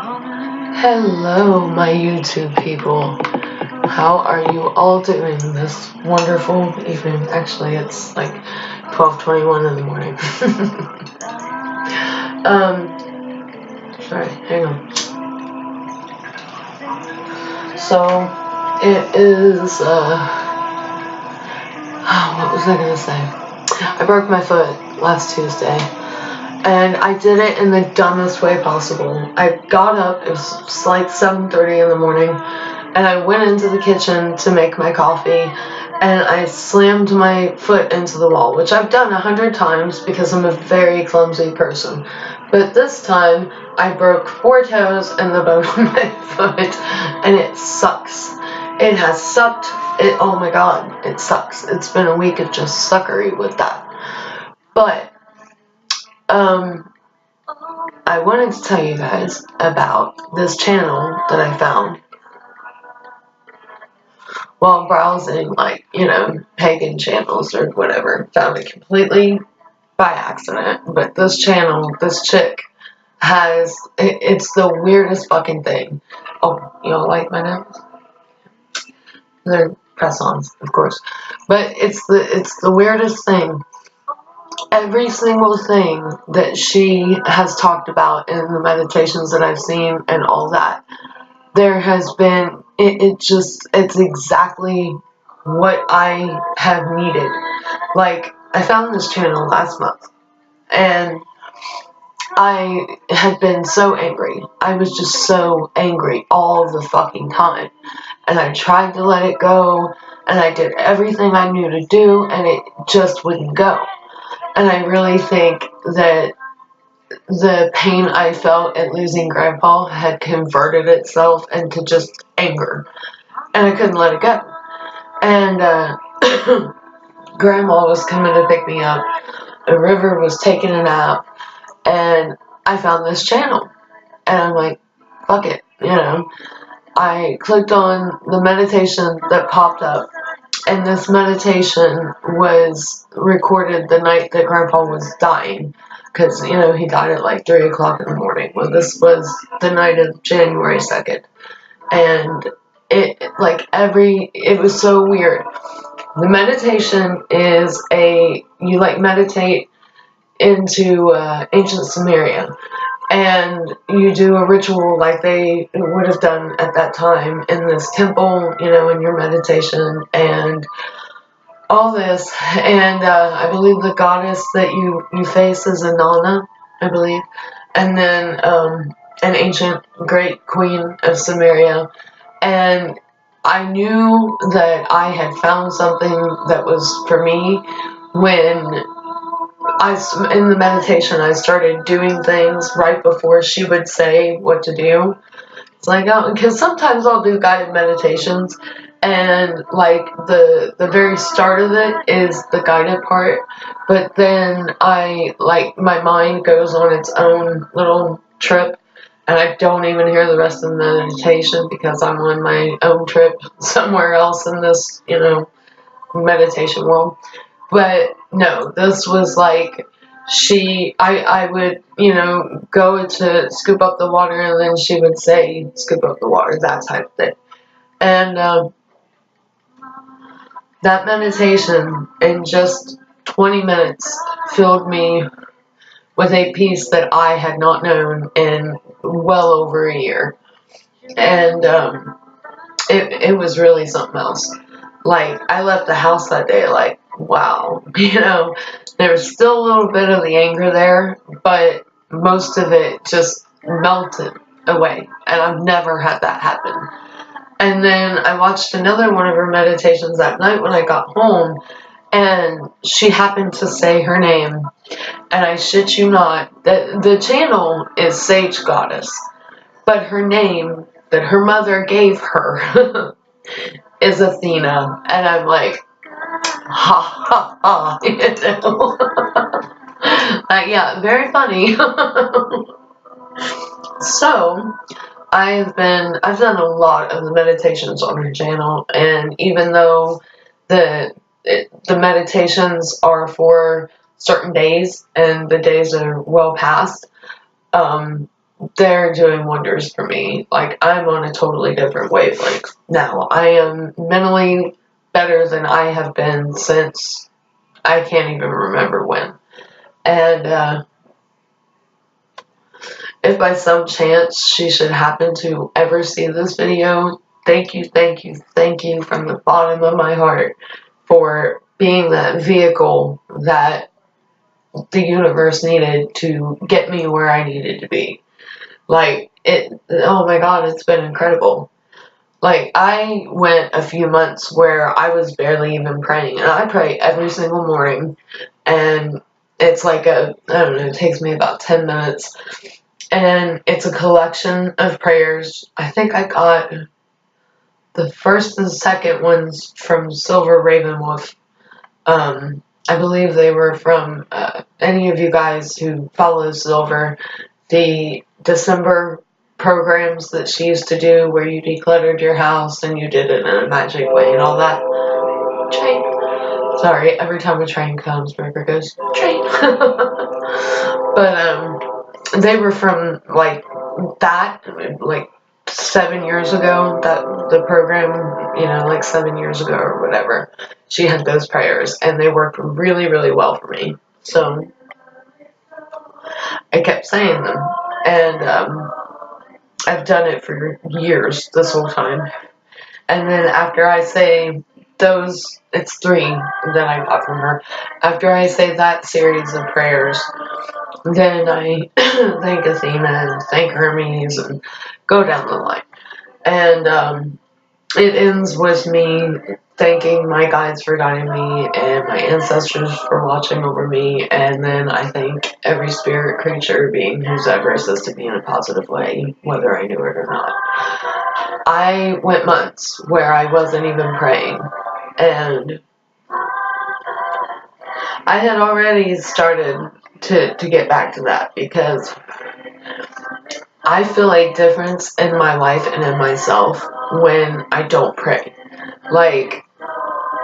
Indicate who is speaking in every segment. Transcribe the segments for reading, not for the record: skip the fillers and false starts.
Speaker 1: Hello, my YouTube people. How are you all doing this wonderful evening? Actually, it's like 12:21 in the morning. Sorry, hang on. So, it is, what was I gonna say? I broke my foot last Tuesday. And I did it in the dumbest way possible. I got up, it was like 7:30 in the morning, and I went into the kitchen to make my coffee, and I slammed my foot into the wall, which I've done 100 times because I'm a very clumsy person. But this time, I broke 4 toes and the bone of my foot, and it sucks. It has sucked. Oh my god, it sucks. It's been a week of just suckery with that. But I wanted to tell you guys about this channel that I found while browsing, like, pagan channels or whatever. Found it completely by accident. But this channel, this chick, it's the weirdest fucking thing. Oh, you don't like my nails? They're press-ons, of course. But it's the weirdest thing. Every single thing that she has talked about in the meditations that I've seen and all that, there has been, it's exactly what I have needed. Like, I found this channel last month, and I had been so angry. I was just so angry all the fucking time. And I tried to let it go, and I did everything I knew to do, and it just wouldn't go. And I really think that the pain I felt at losing Grandpa had converted itself into just anger. And I couldn't let it go. And Grandma was coming to pick me up. The River was taking a nap. And I found this channel. And I'm like, fuck it, I clicked on the meditation that popped up. And this meditation was recorded the night that Grandpa was dying. Because, he died at like 3 o'clock in the morning. Well, this was the night of January 2nd. And it was so weird. The meditation is you meditate into ancient Sumeria. And you do a ritual like they would have done at that time in this temple, in your meditation and all this. And I believe the goddess that you face is Inanna, I believe. And then an ancient great queen of Sumeria. And I knew that I had found something that was for me when in the meditation, I started doing things right before she would say what to do. It's like, because sometimes I'll do guided meditations, and like the very start of it is the guided part, but then my mind goes on its own little trip, and I don't even hear the rest of the meditation because I'm on my own trip somewhere else in this, meditation world. But no, this was like I would, go to scoop up the water, and then she would say, scoop up the water, that type of thing. And that meditation in just 20 minutes filled me with a peace that I had not known in well over a year. And it was really something else. Like, I left the house that day like, wow, there was still a little bit of the anger there, but most of it just melted away, and I've never had that happen. And then I watched another one of her meditations that night when I got home, and she happened to say her name, and I shit you not, the channel is Sage Goddess, but her name that her mother gave her is Athena, and I'm like, ha ha ha, yeah, very funny. So, I've done a lot of the meditations on her channel, and even though the meditations are for certain days, and the days are well past, they're doing wonders for me. Like, I'm on a totally different wavelength now. I am mentally better than I have been since I can't even remember when. And if by some chance she should happen to ever see this video, thank you, thank you, thank you from the bottom of my heart for being that vehicle that the universe needed to get me where I needed to be. Like, oh my god, it's been incredible. Like, I went a few months where I was barely even praying, and I pray every single morning, and it's like I don't know, it takes me about 10 minutes, and it's a collection of prayers. I think I got the first and second ones from Silver Ravenwolf. I believe they were from any of you guys who follow Silver, the December programs that she used to do where you decluttered your house and you did it in a magic way and all that. Train. Sorry, every time a train comes, River goes, train. But they were from like that, like 7 years ago, that the program, like 7 years ago or whatever, she had those prayers and they worked really, really well for me. So I kept saying them, and I've done it for years this whole time. And then after I say those, it's 3 that I got from her. After I say that series of prayers, then I thank Athena and thank Hermes and go down the line. And it ends with me thanking my guides for guiding me and my ancestors for watching over me, and then I thank every spirit, creature, being who's ever assisted me in a positive way, whether I knew it or not. I went months where I wasn't even praying, and I had already started to get back to that because I feel a difference in my life and in myself when I don't pray. Like,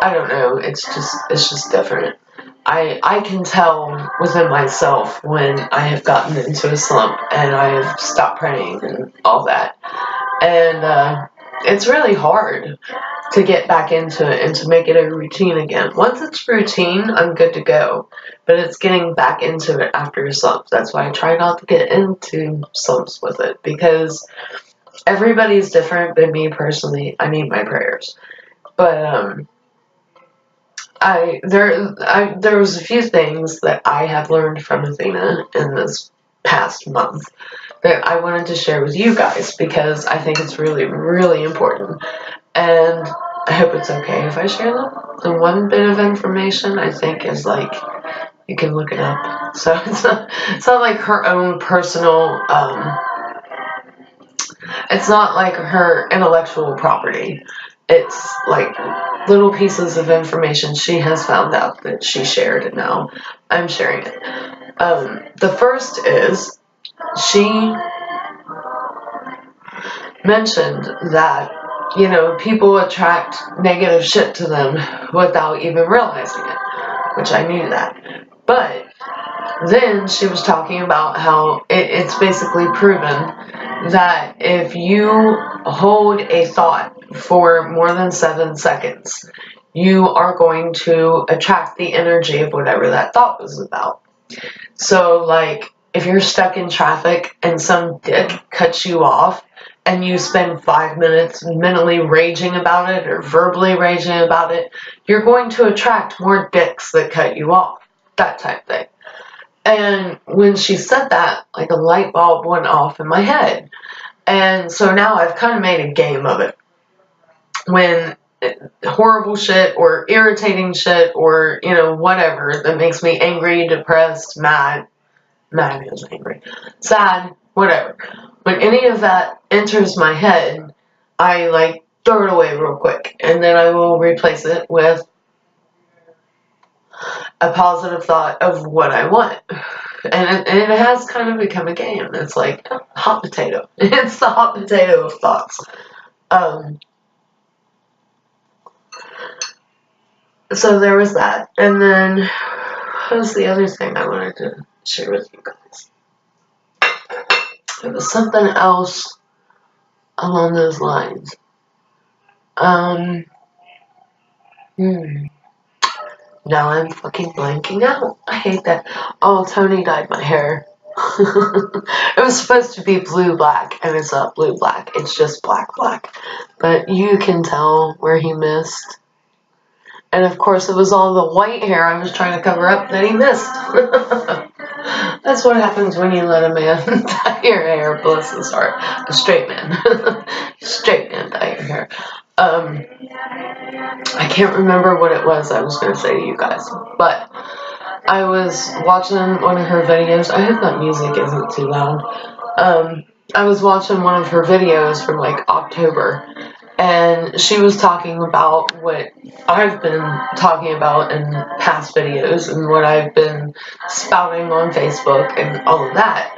Speaker 1: I don't know, it's just different. I can tell within myself when I have gotten into a slump and I have stopped praying and all that. And it's really hard to get back into it and to make it a routine again. Once it's routine, I'm good to go. But it's getting back into it after a slump. That's why I try not to get into slumps with it, because everybody's different, but me personally, I need my prayers. But there was a few things that I have learned from Athena in this past month that I wanted to share with you guys because I think it's really, really important. And I hope it's okay if I share them. The one bit of information I think is like, you can look it up. So it's not like her own personal, it's not like her intellectual property. It's like little pieces of information she has found out that she shared, and now I'm sharing it. The first is she mentioned that, people attract negative shit to them without even realizing it, which I knew that. But then she was talking about how it's basically proven that if you hold a thought for more than 7 seconds, you are going to attract the energy of whatever that thought was about. So, like, if you're stuck in traffic and some dick cuts you off and you spend 5 minutes mentally raging about it or verbally raging about it, you're going to attract more dicks that cut you off. That type thing. And when she said that, like, a light bulb went off in my head. And so now I've kind of made a game of it. When horrible shit or irritating shit or, whatever that makes me angry, depressed, mad is angry, sad, whatever. When any of that enters my head, I, like, throw it away real quick. And then I will replace it with a positive thought of what I want. And it has kind of become a game. It's like a hot potato. It's the hot potato of thoughts. So there was that. And then, what was the other thing I wanted to share with you guys? It was something else along those lines. Now I'm fucking blanking out. I hate that. Oh, Tony dyed my hair. It was supposed to be blue black, and it's not blue black. It's just black black. But you can tell where he missed. And of course, it was all the white hair I was trying to cover up that he missed. That's what happens when you let a man dye your hair. Bless his heart. A straight man. Straight man dye your hair. I can't remember what it was I was going to say to you guys, but I was watching one of her videos. I hope that music isn't too loud. I was watching one of her videos from like October, and she was talking about what I've been talking about in past videos and what I've been spouting on Facebook and all of that,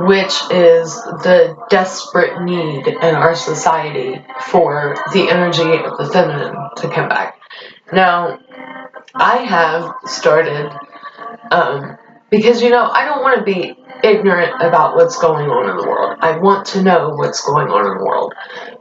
Speaker 1: which is the desperate need in our society for the energy of the feminine to come back. Now, I have started, because, I don't want to be ignorant about what's going on in the world. I want to know what's going on in the world.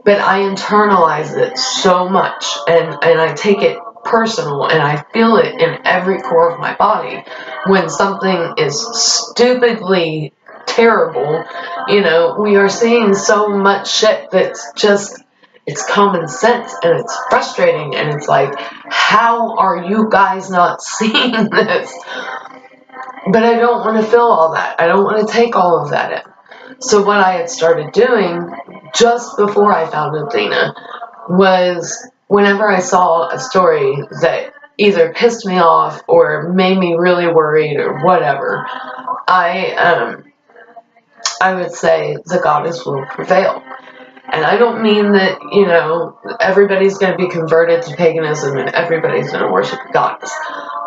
Speaker 1: But I internalize it so much, and I take it personal, and I feel it in every core of my body when something is stupidly terrible. We are seeing so much shit that's just, it's common sense, and it's frustrating, and it's like, how are you guys not seeing this? But I don't want to feel all that. I don't want to take all of that in. So what I had started doing just before I found Athena was, whenever I saw a story that either pissed me off or made me really worried or whatever, I would say the goddess will prevail. And I don't mean that, everybody's going to be converted to paganism and everybody's going to worship a goddess.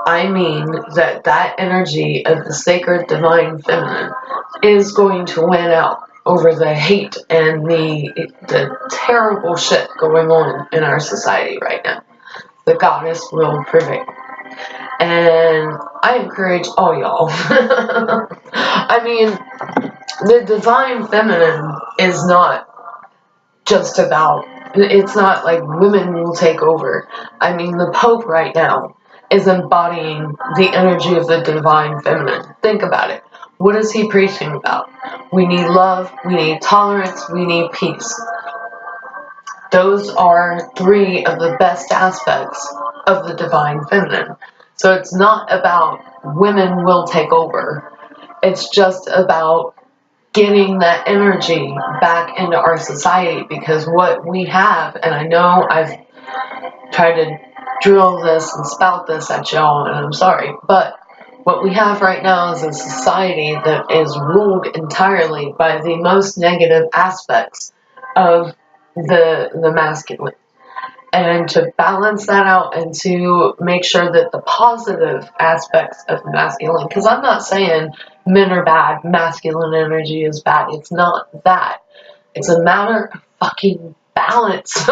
Speaker 1: I mean that energy of the sacred divine feminine is going to win out over the hate and the terrible shit going on in our society right now. The goddess will prevail. And I encourage all y'all. I mean, the divine feminine is not just about, it's not like women will take over. I mean, the Pope right now is embodying the energy of the divine feminine. Think about it. What is he preaching about? We need love, we need tolerance, we need peace. Those are three of the best aspects of the divine feminine. So it's not about women will take over. It's just about getting that energy back into our society, because what we have, and I know I've tried to drill this and spout this at y'all, and I'm sorry, but what we have right now is a society that is ruled entirely by the most negative aspects of the masculine. And to balance that out and to make sure that the positive aspects of the masculine, because I'm not saying men are bad, masculine energy is bad. It's not that. It's a matter of fucking balance.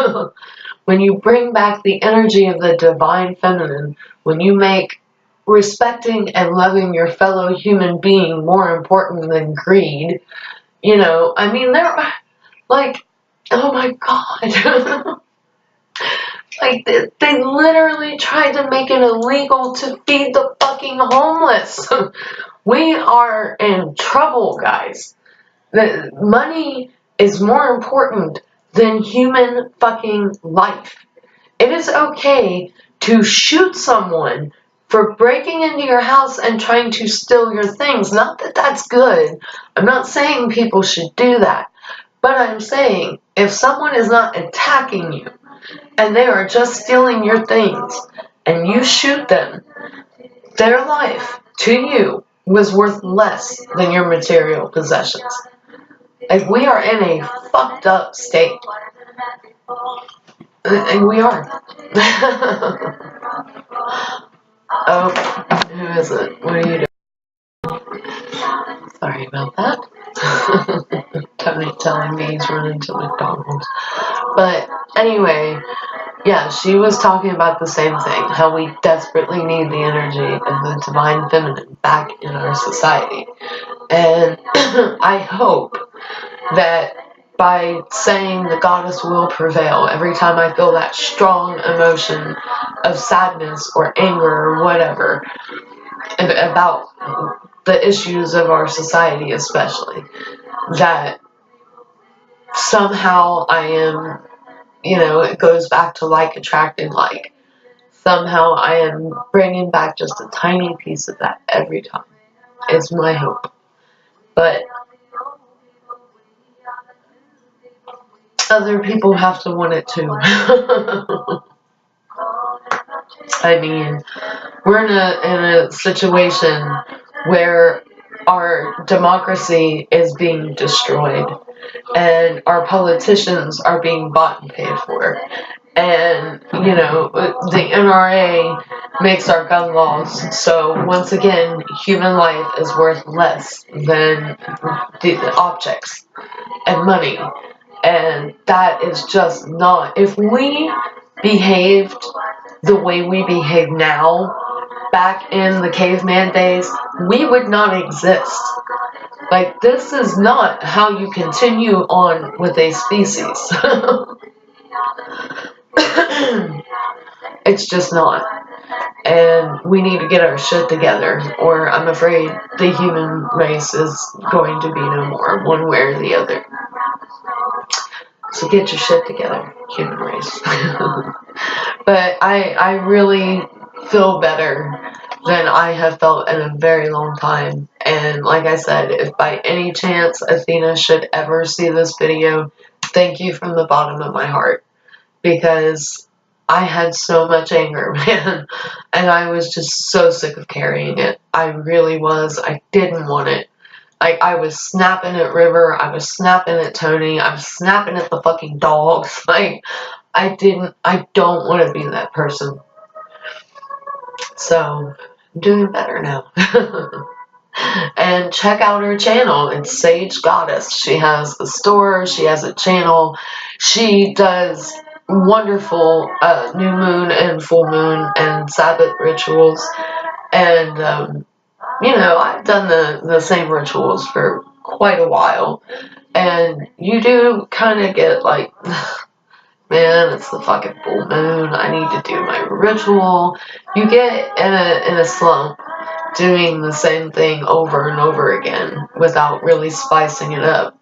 Speaker 1: When you bring back the energy of the divine feminine, when you make respecting and loving your fellow human being more important than greed, I mean, there are, like, oh my God. Like, they literally tried to make it illegal to feed the fucking homeless. We are in trouble, guys. The money is more important than human fucking life. It is okay to shoot someone for breaking into your house and trying to steal your things. Not that that's good. I'm not saying people should do that. But I'm saying, if someone is not attacking you, and they are just stealing your things, and you shoot them, their life to you was worth less than your material possessions. Like, we are in a fucked up state. And we are. Oh, who is it? What are you doing? Sorry about that. Tony telling me he's running to McDonald's. But anyway, yeah, she was talking about the same thing, how we desperately need the energy of the divine feminine back in our society. And I hope that by saying the goddess will prevail, every time I feel that strong emotion of sadness or anger or whatever about the issues of our society especially, that somehow I am, it goes back to like attracting like. Somehow I am bringing back just a tiny piece of that every time. It's my hope. But other people have to want it too. I mean, we're in a situation where our democracy is being destroyed and our politicians are being bought and paid for. And, the NRA makes our gun laws, so once again, human life is worth less than the objects and money. And that is just not, if we behaved the way we behave now, back in the caveman days, we would not exist. Like, this is not how you continue on with a species. It's just not. And we need to get our shit together, or I'm afraid the human race is going to be no more, one way or the other. So get your shit together, human race. But I really feel better than I have felt in a very long time. And like I said, if by any chance Athena should ever see this video, thank you from the bottom of my heart. Because I had so much anger, man. And I was just so sick of carrying it. I really was. I didn't want it. I was snapping at River. I was snapping at Tony. I was snapping at the fucking dogs. I don't want to be that person. So, I'm doing better now. And check out her channel. It's Sage Goddess. She has a store. She has a channel. She does wonderful new moon and full moon and Sabbath rituals. And, I've done the same rituals for quite a while. And you do kind of get like, man, it's the fucking full moon. I need to do my ritual. You get in a slump doing the same thing over and over again without really spicing it up.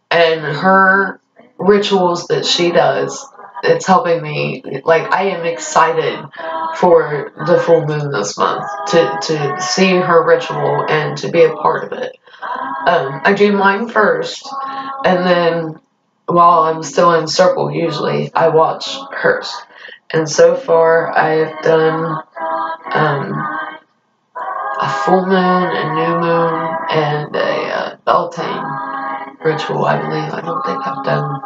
Speaker 1: And her rituals that she does, it's helping me. Like, I am excited for the full moon this month to see her ritual and to be a part of it. I do mine first, and then while I'm still in circle, usually I watch hers. And so far, I have done a full moon, a new moon, and a Beltane ritual, I believe. I don't think I've done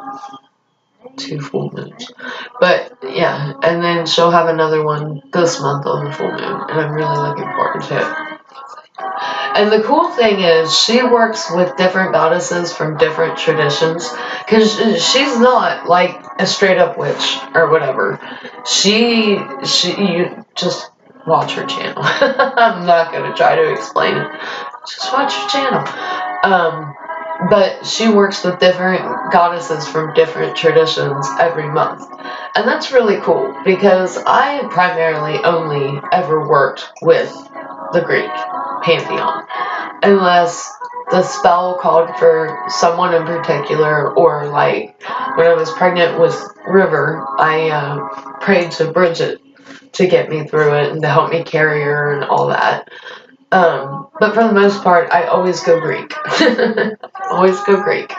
Speaker 1: 2 full moons. But yeah, and then she'll have another one this month on the full moon, and I'm really looking forward to it. And the cool thing is, she works with different goddesses from different traditions, because she's not like a straight up witch or whatever. You just watch her channel. I'm not going to try to explain it. Just watch her channel. But she works with different goddesses from different traditions every month. And that's really cool, because I primarily only ever worked with the Greek pantheon, unless the spell called for someone in particular, or like when I was pregnant with River, I prayed to Bridget to get me through it and to help me carry her and all that. But for the most part, I always go Greek. Always go Greek.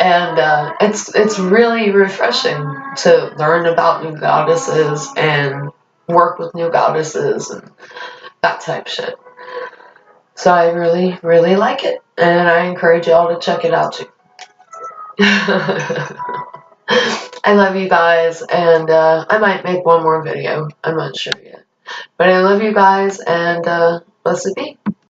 Speaker 1: And it's really refreshing to learn about new goddesses and work with new goddesses and that type shit. So I really, really like it, and I encourage y'all to check it out too. I love you guys, and I might make one more video. I'm not sure yet. But I love you guys, and blessed be.